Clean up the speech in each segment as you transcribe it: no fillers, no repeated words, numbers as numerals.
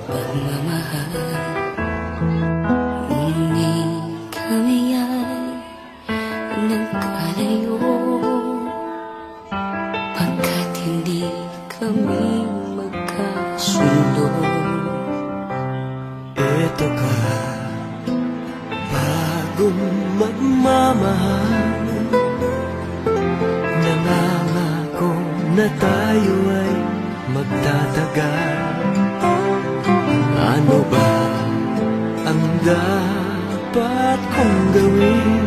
pagmamahal. Ngunit kami ay nagkalayo pagkat hindi kami magkasundo. Eto ka, bagong magmamahal, nangangako na tayo ay magtatagal. Ano ba ang dapat kong gawin?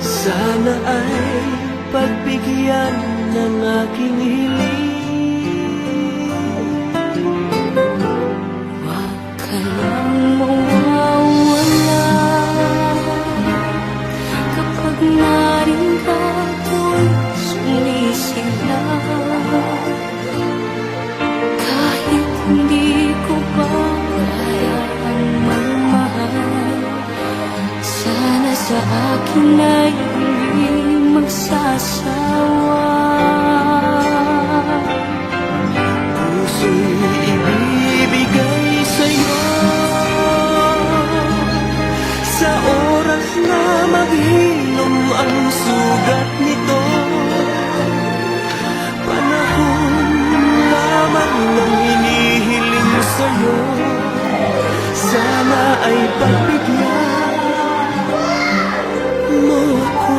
Sana ay pagbigyan ng aking hiling. Huwag ka lang mawawala kapag narin ka ako'y sumisigla. Kahit hindi ko pa kayang magmahal, sana sa akin ay hindi magsasawa. Puso'y ibibigay sa'yo sa oras na maghilom ang sugat nito. Panahon lamang ng hinihiling sa'yo, sana ay pagbigyan mo ako.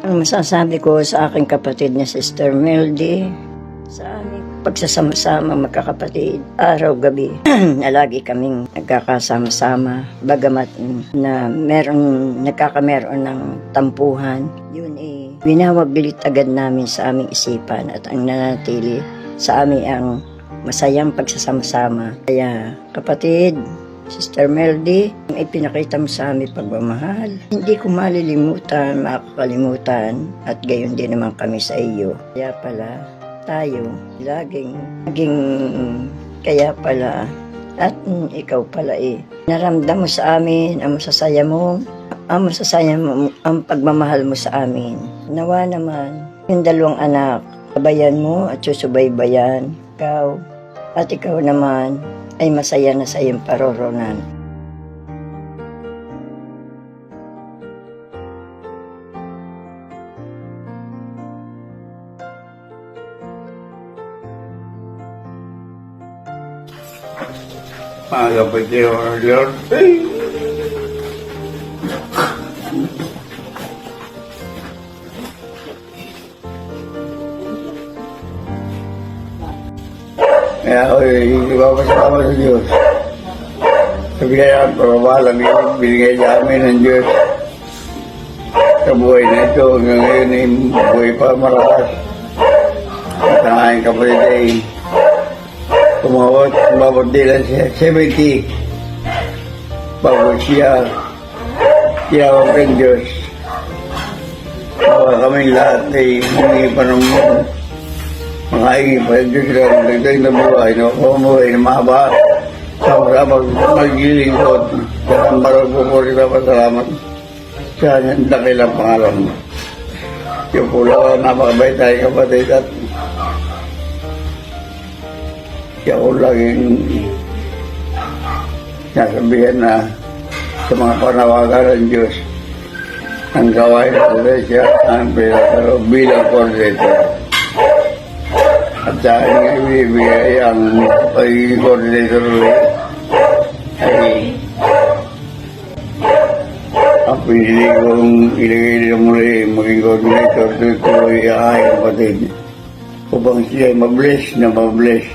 Ang masasabi ko sa aking kapatid na Sister Meldy, sa aming pagsasama-sama magkakapatid, araw-gabi, na lagi kaming nagkakasama-sama, bagamat na nagkakameron ng tampuhan, yun winawaglit agad namin sa aming isipan at ang nanatili sa amin ang masayang pagsasama-sama. Kaya kapatid, Sister Meldy, ipinakita mo sa amin pagmamahal. Hindi ko malilimutan, makakalimutan, at gayon din naman kami sa iyo. Kaya pala, tayo, laging kaya pala, at ikaw pala naramdam mo sa amin ang masasaya mo, ang pagmamahal mo sa amin. Nawa naman, yung dalawang anak, sabayan mo at susubaybayan, ikaw naman, ay masaya na sa iyong paroronan. Mga kapatid, Lord, Kaya ako'y ipapasalamat sa Diyos. Sabi kaya, pagbabalang yung binigay sa amin ng Diyos. Sa buhay na ito, hanggang ngayon ay buhay pa marakas. At ang aking kapatid ay tumawat nila siya 70. Bago siya tinawag ng Diyos. Bawa kaming lahat ay humingi pa ng mga hingi pa ng Diyos na nagdag na buhay, na pumuhay na mahaba. Sama-sama maglilingkod. Kaya ang maragpupuri na pasalamat sa dakilang pangalan mo. Yung pula na napakabait tayo kapatid at siya ko laging nasabihan na sa mga panawagan ng Diyos ang gawain sa siya ang bilang coordinator. At sa akin nga ibibigay ang pagiging coordinator ulit ay ang pinili kong ilagay nila muli maging coordinator tuloy ang aking kapatid upang siya ay mabless na mabless.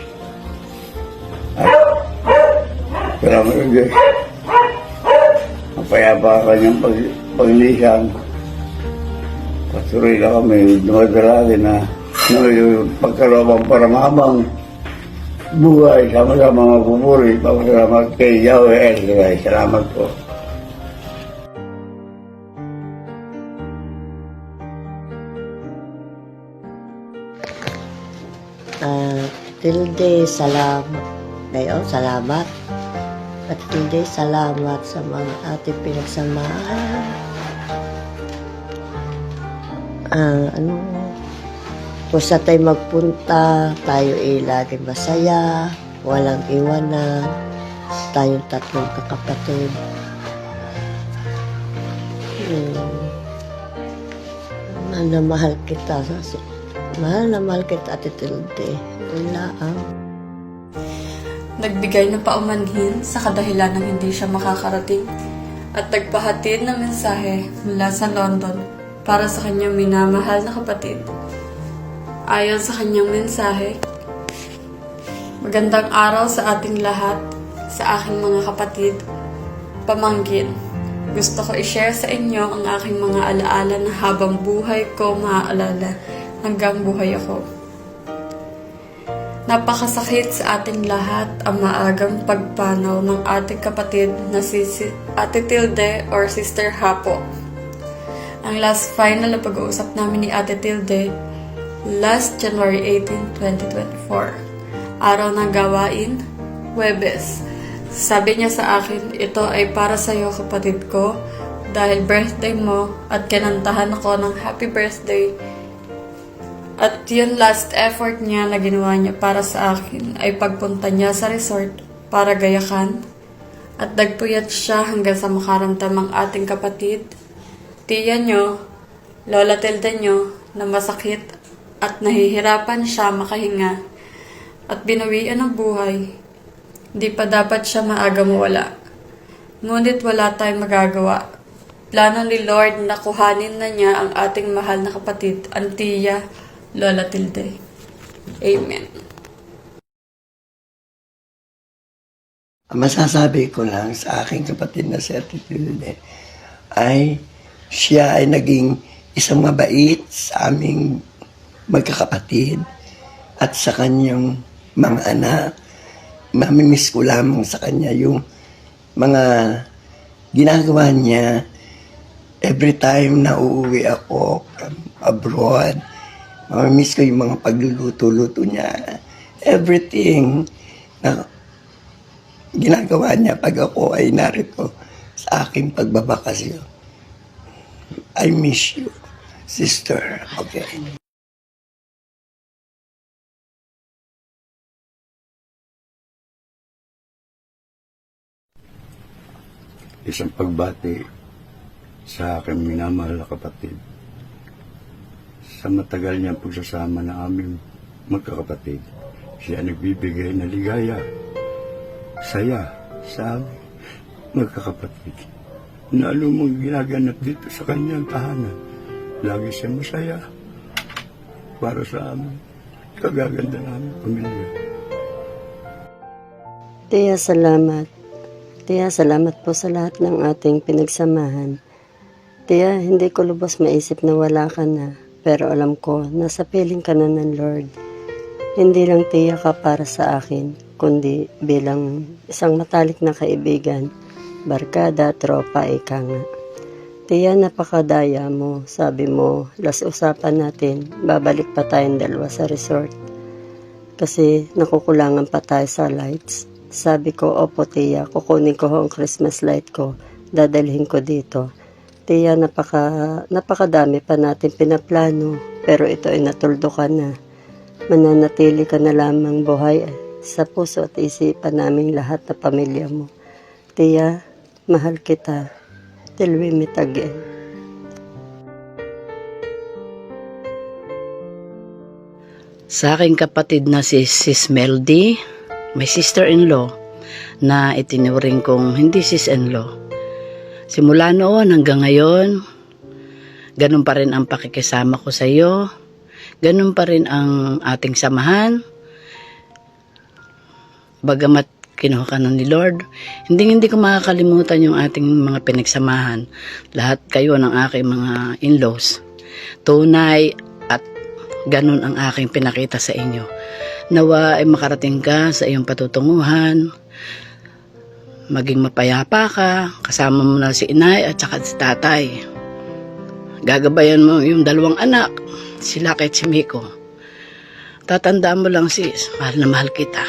Salamat ng Diyos. Mapayapa ka niyang paglisan. Patuloy na kami, dumadalagin na pagkalawang para mahabang buhay, sama-sama mapupuri. Papasalamat kay Yahweh El. Salamat po. Tilde, salamat. Ngayon, salamat. At Tilde, salamat sa mga ating pinagsamahan. Kung sa tayo magpunta, tayo ay laging masaya, walang iwanan, tayong tatlong kakapatid. Mahal na mahal kita. Mahal na mahal kita, Ate Tilde. Wala ang Nagbigay ng paumanhin sa kadahilan ng hindi siya makakarating at nagpahatid ng mensahe mula sa London para sa kanyang minamahal na kapatid. Ayon sa kanyang mensahe, magandang araw sa ating lahat, sa aking mga kapatid, pamangkin. Gusto ko i-share sa inyo ang aking mga alaala na habang buhay ko maaalala hanggang buhay ako. Napakasakit sa ating lahat ang maagang pagpanaw ng ating kapatid na si Ate Tilde or Sister Hapo. Ang last final na pag-uusap namin ni Ate Tilde, last January 18, 2024. Araw ng gawain, Huwebes. Sabi niya sa akin, ito ay para sa iyo kapatid ko dahil birthday mo at kinantahan ako ng happy birthday. At yun last effort niya na ginawa niya para sa akin ay pagpunta niya sa resort para gayakan. At nagpuyat siya hanggang sa makaramdam ang ating kapatid, tiya nyo, Lola Tilde nyo, na masakit at nahihirapan siya makahinga at binawian ng buhay. Di pa dapat siya maaga mawala. Ngunit wala tayong magagawa. Plano ni Lord na kuhanin na niya ang ating mahal na kapatid, ang tiya, Lola Tilde. Amen. Ang masasabi ko lang sa aking kapatid na si Ate Tilde ay siya ay naging isang mabait sa aming magkakapatid at sa kanyang mga anak. Mamimiss ko lamang sa kanya yung mga ginagawa niya every time na uuwi ako abroad. Mamimiss ko yung mga pagluluto-luto niya. Everything na ginagawa niya pag ako ay narito sa aking pagbabakasyon. I miss you, sister. Okay. Isang pagbati sa aking minamahal na kapatid. Sa matagal niyang pagsasama na aming magkakapatid, siya nagbibigay na ligaya, saya sa aming magkakapatid. Na anumang ginaganap dito sa kanyang tahanan, lagi siya masaya para sa amin, kagaganda namin pamilya. Tiya, salamat. Tiya, salamat po sa lahat ng ating pinagsamahan. Tiya, hindi ko lubos maisip na wala ka na. Pero alam ko, nasa piling ka na ng Lord. Hindi lang tiya ka para sa akin, kundi bilang isang matalik na kaibigan, barkada, tropa, ika nga. Tiya, napakadaya mo. Sabi mo, last usapan natin, babalik pa tayong dalawa sa resort. Kasi nakukulangan pa tayo sa lights. Sabi ko, opo tiya, kukunin ko ang Christmas light ko, dadalhin ko dito. Tiya, napakadami pa natin pinaplano, pero ito ay natuldukan na. Mananatili ka na lamang buhay sa puso at isipan naming lahat na pamilya mo. Tiya, mahal kita. Till we meet again. Sa aking kapatid na si Sis Meldy, my sister-in-law, na itinuring kong hindi sis-in-law. Simula noon hanggang ngayon, ganun pa rin ang pakikisama ko sa iyo, ganun pa rin ang ating samahan. Bagamat kinuha ka na ni Lord, hindi ko makakalimutan yung ating mga pinagsamahan. Lahat kayo ng aking mga in-laws. Tunay at ganun ang aking pinakita sa inyo. Nawa ay makarating ka sa iyong patutunguhan, maging mapayapa ka, kasama mo na si inay at saka si tatay. Gagabayan mo yung dalawang anak, si Lucky at si Miko. Tatandaan mo lang sis, mahal na mahal kita.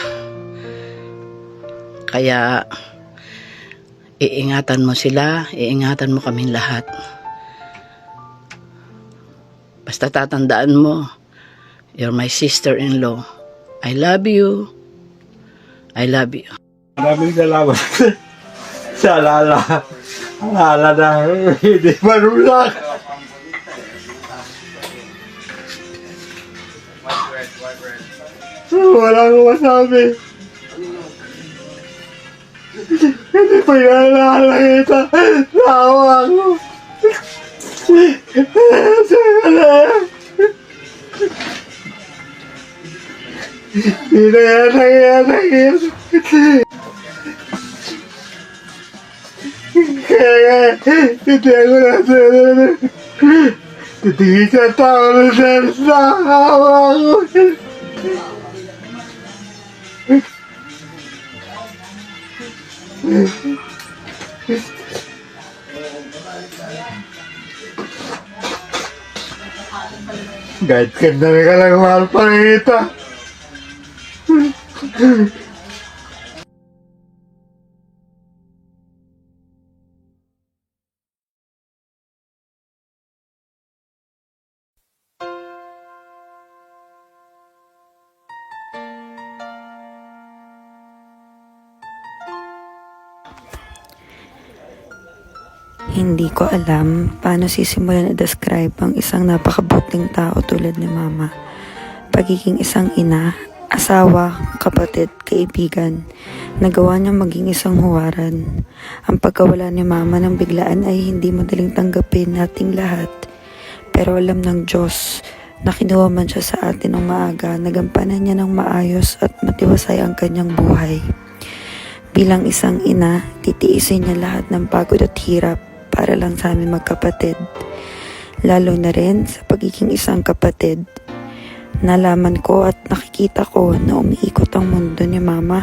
Kaya iingatan mo sila, iingatan mo kaming lahat. Basta tatandaan mo, you're my sister-in-law. I love you. I love you. Maraming salamat sa alala. Alala na hindi marulang. Wala akong masabi. Hindi pa inaalala kita. Tawa ko. Hindi na yan. Kaya hindi ako natin. Titigil sa tao na sa hawa ko. Kahit ganda na ka lang mahal pa kita. Hindi ko alam paano sisimulan i-describe ang isang napakabuting tao tulad ni Mama. Pagiging isang ina, asawa, kapatid, kaibigan, nagawa niyang maging isang huwaran. Ang pagkawala ni Mama ng biglaan ay hindi madaling tanggapin nating lahat. Pero alam ng Diyos na kinuha man siya sa atin ng maaga, nagampanan niya ng maayos at matiwasay ang kanyang buhay. Bilang isang ina, titiisin niya lahat ng pagod at hirap para lang sa amin magkapatid. Lalo na rin sa pagiging isang kapatid. Nalaman ko at nakikita ko na umiikot ang mundo ni Mama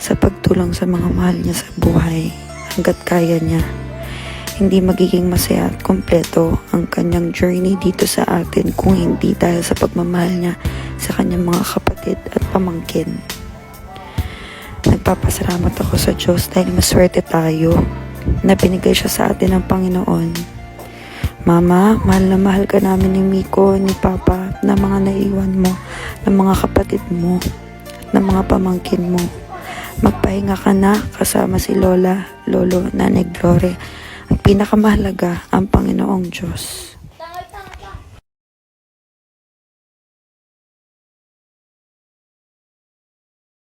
sa pagtulong sa mga mahal niya sa buhay hanggat kaya niya. Hindi magiging masaya at kompleto ang kanyang journey dito sa atin kung hindi dahil sa pagmamahal niya sa kanyang mga kapatid at pamangkin. Nagpapasalamat ako sa Diyos dahil maswerte tayo na binigay siya sa atin ng Panginoon. Mama, mahal na mahal ka namin ni Miko, ni Papa, na mga naiwan mo, ng mga kapatid mo, ng mga pamangkin mo. Magpahinga ka na kasama si Lola, Lolo, Nanay Glory, at pinakamahalaga ang Panginoong Diyos.